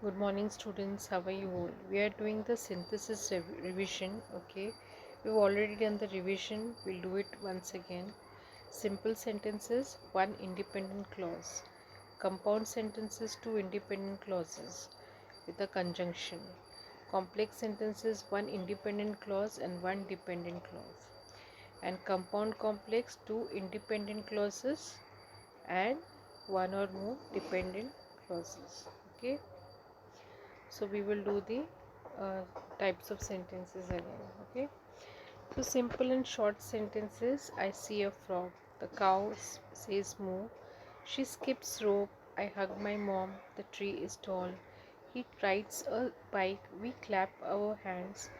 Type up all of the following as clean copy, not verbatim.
Good morning, students. How are you all? We are doing the synthesis revision. Okay, we've already done the revision. We'll do it once again. Simple sentences, one independent clause. Compound sentences, two independent clauses with a conjunction. Complex sentences, one independent clause and one dependent clause. And compound complex, two independent clauses and one or more dependent clauses. Okay. So we will do the uh, types of sentences again. Okay, so simple and short sentences. I see a frog. The cow says moo. She skips rope. I hug my mom. The tree is tall. He rides a bike. We clap our hands.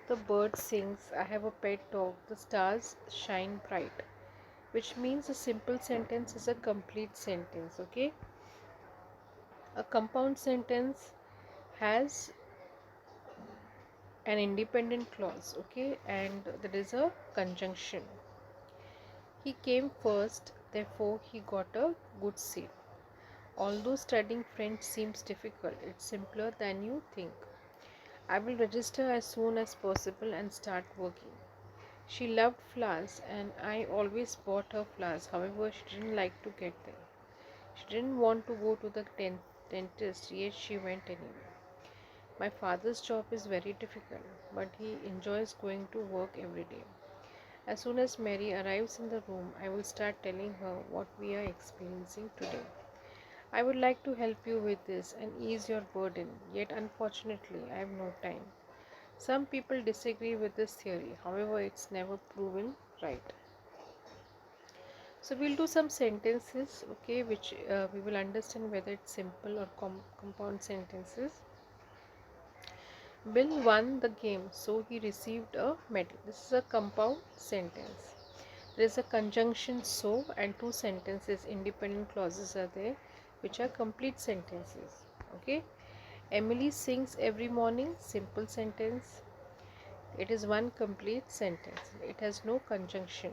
The bird sings. I have a pet dog. The stars shine bright. Which means a simple sentence is a complete sentence. Okay, a compound sentence has an independent clause, okay, and there is a conjunction. He came first, therefore he got a good seat. Although studying French seems difficult, it's simpler than you think. I will register as soon as possible and start working. She loved flowers and I always bought her flowers. However, she didn't like to get them. She didn't want to go to the dentist, yet she went anyway. My father's job is very difficult, but he enjoys going to work every day. As soon as Mary arrives in the room, I will start telling her what we are experiencing today. I would like to help you with this and ease your burden, yet unfortunately, I have no time. Some people disagree with this theory, however, it's never proven right. So, we'll do some sentences, okay, which we will understand whether it's simple or compound sentences. Bill won the game, so he received a medal. This is a compound sentence. There is a conjunction so and two sentences, independent clauses are there, which are complete sentences. Okay. Emily sings every morning, simple sentence. It is one complete sentence. It has no conjunction.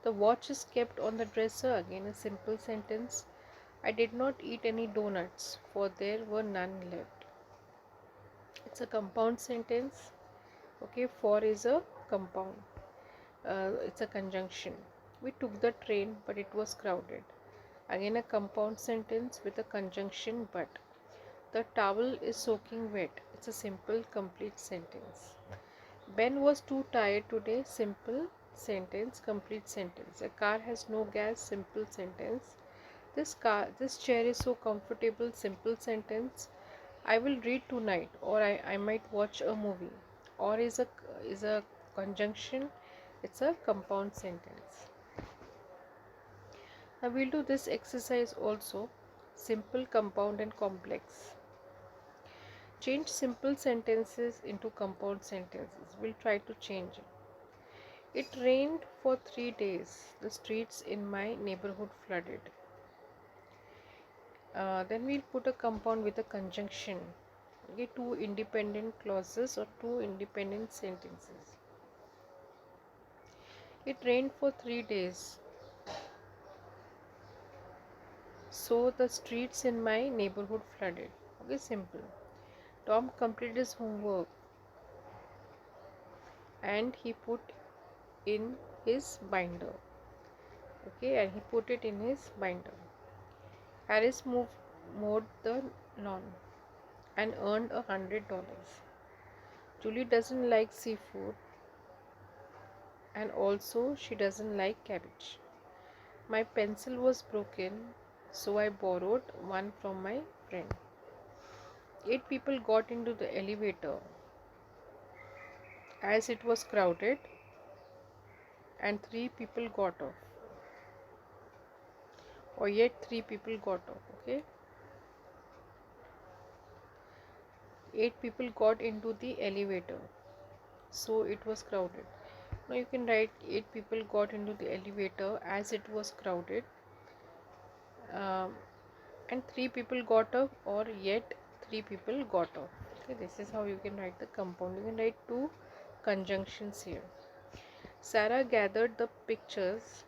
The watch is kept on the dresser, again a simple sentence. I did not eat any donuts, for there were none left. It's a compound sentence. Okay, for is a compound. It's a conjunction. We took the train, but it was crowded. Again, a compound sentence with a conjunction but. The towel is soaking wet. It's a simple, complete sentence. Ben was too tired today. Simple sentence, complete sentence. A car has no gas. Simple sentence. This chair is so comfortable. Simple sentence. I will read tonight, or I might watch a movie. Or is a conjunction. It's a compound sentence. Now we'll do this exercise also. Simple, compound and complex. Change simple sentences into compound sentences. We'll try to change it. It rained for 3 days. The streets in my neighborhood flooded. Then we'll put a compound with a conjunction. Okay, two independent clauses or two independent sentences. It rained for 3 days. So the streets in my neighborhood flooded. Okay, simple. Tom completed his homework and he put in his binder. Okay, and he put it in his binder. Harris mowed the lawn and earned $100. Julie doesn't like seafood and also she doesn't like cabbage. My pencil was broken, so I borrowed one from my friend. 8 people got into the elevator as it was crowded and 3 people got off. Or yet 3 people got off. Okay, 8 people got into the elevator, so it was crowded. Now you can write 8 people got into the elevator as it was crowded, um, and 3 people got off, or yet 3 people got off. Okay, this is how you can write the compound. You can write two conjunctions here. Sarah gathered the pictures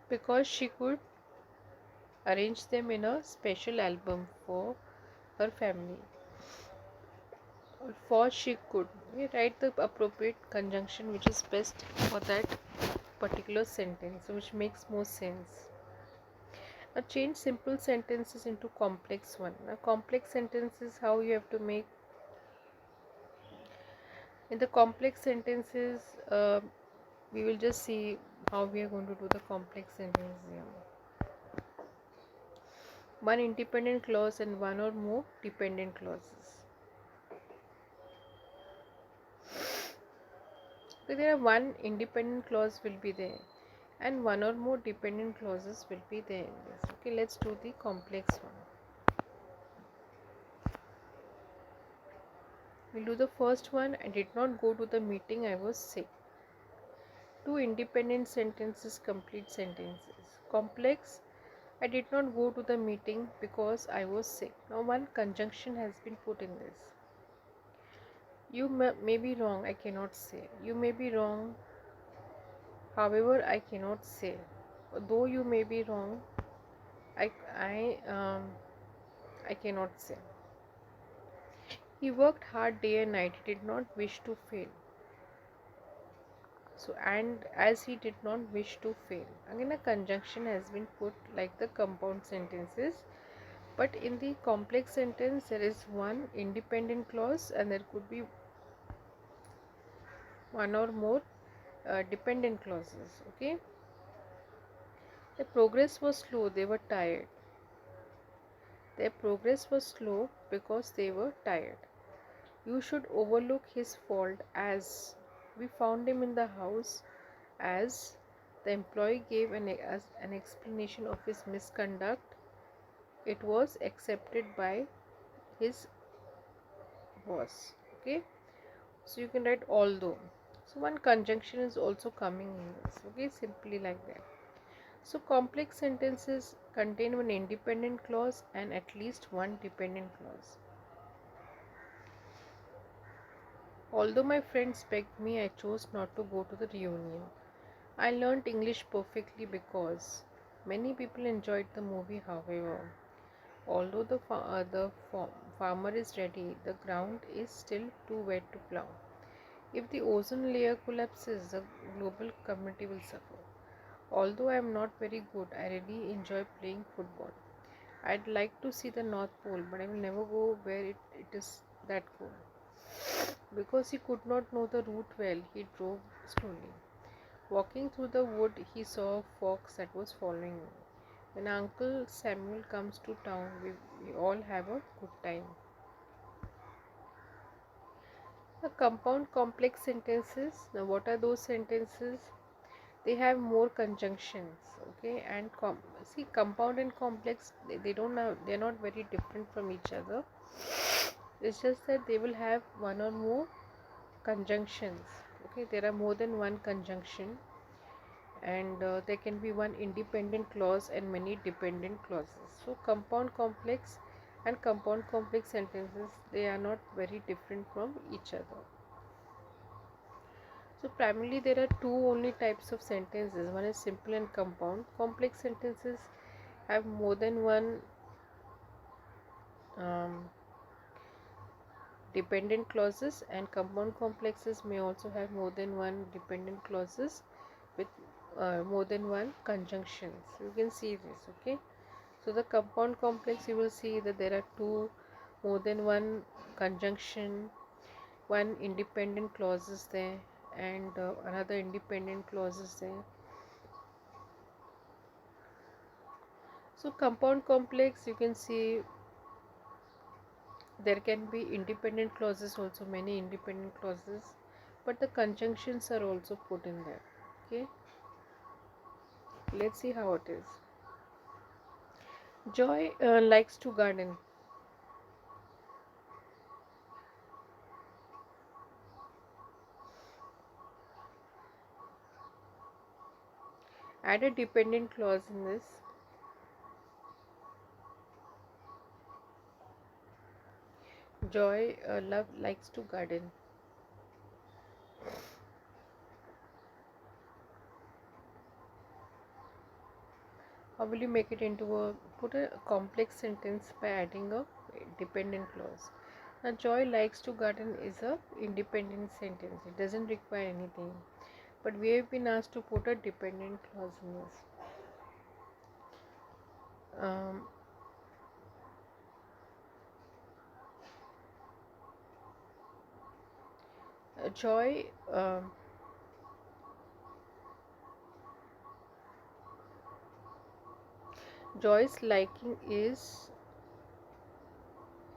because she could arrange them in a special album for her family. Or for she could. We write the appropriate conjunction which is best for that particular sentence, which makes more sense. Now change simple sentences into complex one. Now complex sentences, how you have to make. In the complex sentences, we will just see how we are going to do the complex sentences here. One independent clause and one or more dependent clauses. So there are one independent clause will be there and one or more dependent clauses will be there in this. Okay, let's do the complex one. We'll do the first one. I did not go to the meeting, I was sick. Two independent sentences, complete sentences. Complex, I did not go to the meeting because I was sick. Now one conjunction has been put in this. You may be wrong, I cannot say. You may be wrong, however, I cannot say. Though you may be wrong, I, I, um, I cannot say. He worked hard day and night. He did not wish to fail. So, and as he did not wish to fail. Again, a conjunction has been put like the compound sentences. But in the complex sentence, there is one independent clause and there could be one or more dependent clauses. Okay. The progress was slow. They were tired. Their progress was slow because they were tired. You should overlook his fault as we found him in the house as the employee gave an explanation of his misconduct. It was accepted by his boss. Okay, so you can write although. So one conjunction is also coming in this. Okay, simply like that. So complex sentences contain one independent clause and at least one dependent clause. Although my friends begged me, I chose not to go to the reunion. I learnt English perfectly because many people enjoyed the movie. However, although the farmer is ready, the ground is still too wet to plow. If the ozone layer collapses, the global community will suffer. Although I am not very good, I really enjoy playing football. I'd like to see the North Pole, but I will never go where it is that cold. Because he could not know the route well, he drove slowly. Walking through the wood, he saw a fox that was following him. When Uncle Samuel comes to town, we all have a good time. The compound complex sentences. Now, what are those sentences? They have more conjunctions. Okay, and see, compound and complex, they don't have, they're not very different from each other. It's just that they will have one or more conjunctions. Okay, there are more than one conjunction, and there can be one independent clause and many dependent clauses. So compound complex and compound complex sentences, they are not very different from each other. So primarily there are two only types of sentences. One is simple and compound. Complex sentences have more than one um, dependent clauses, and compound complexes may also have more than one dependent clauses with more than one conjunctions. You can see this. Okay, so the compound complex, you will see that there are two, more than one conjunction, one independent clause is there, and another independent clause is there. So compound complex, you can see there can be independent clauses also, many independent clauses, but the conjunctions are also put in there. Okay, let's see how it is. Joy likes to garden. Add a dependent clause in this. Joy likes to garden. How will you make it into a, put a complex sentence by adding a dependent clause. Now Joy likes to garden is a independent sentence. It doesn't require anything. But we have been asked to put a dependent clause in this. Joy Joy's liking is,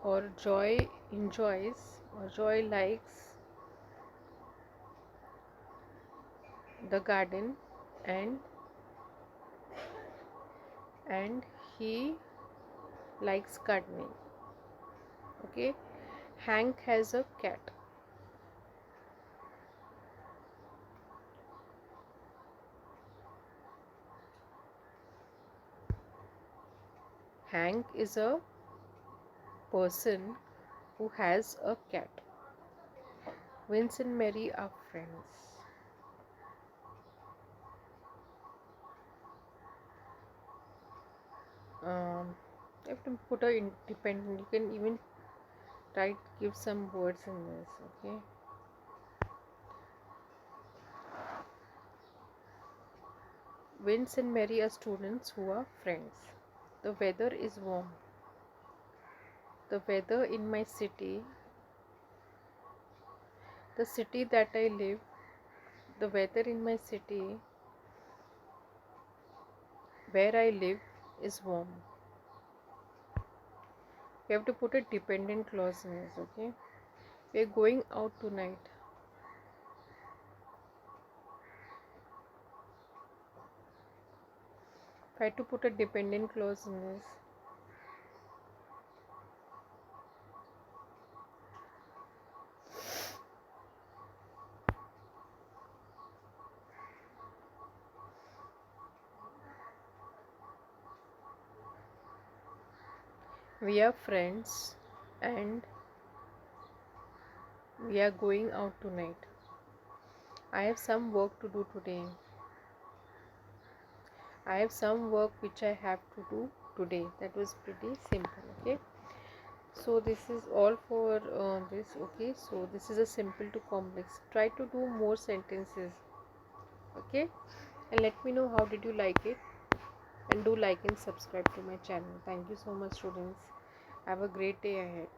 or Joy enjoys, or Joy likes the garden, and he likes gardening. Okay. Hank has a cat. Hank is a person who has a cat. Vince and Mary are friends. You have to put a independent. You can even give some words in this. Okay. Vince and Mary are students who are friends. The weather is warm. The weather in my city, the city that I live, the weather in my city where I live is warm. You have to put a dependent clause in this, okay? We are going out tonight. Try to put a dependent clause in this. We are friends and we are going out tonight. I have some work to do today. I have some work which I have to do today. That was pretty simple. Okay. So this is all for this. Okay. So this is a simple to complex. Try to do more sentences. Okay. And let me know how did you like it. And do like and subscribe to my channel. Thank you so much, students. Have a great day ahead.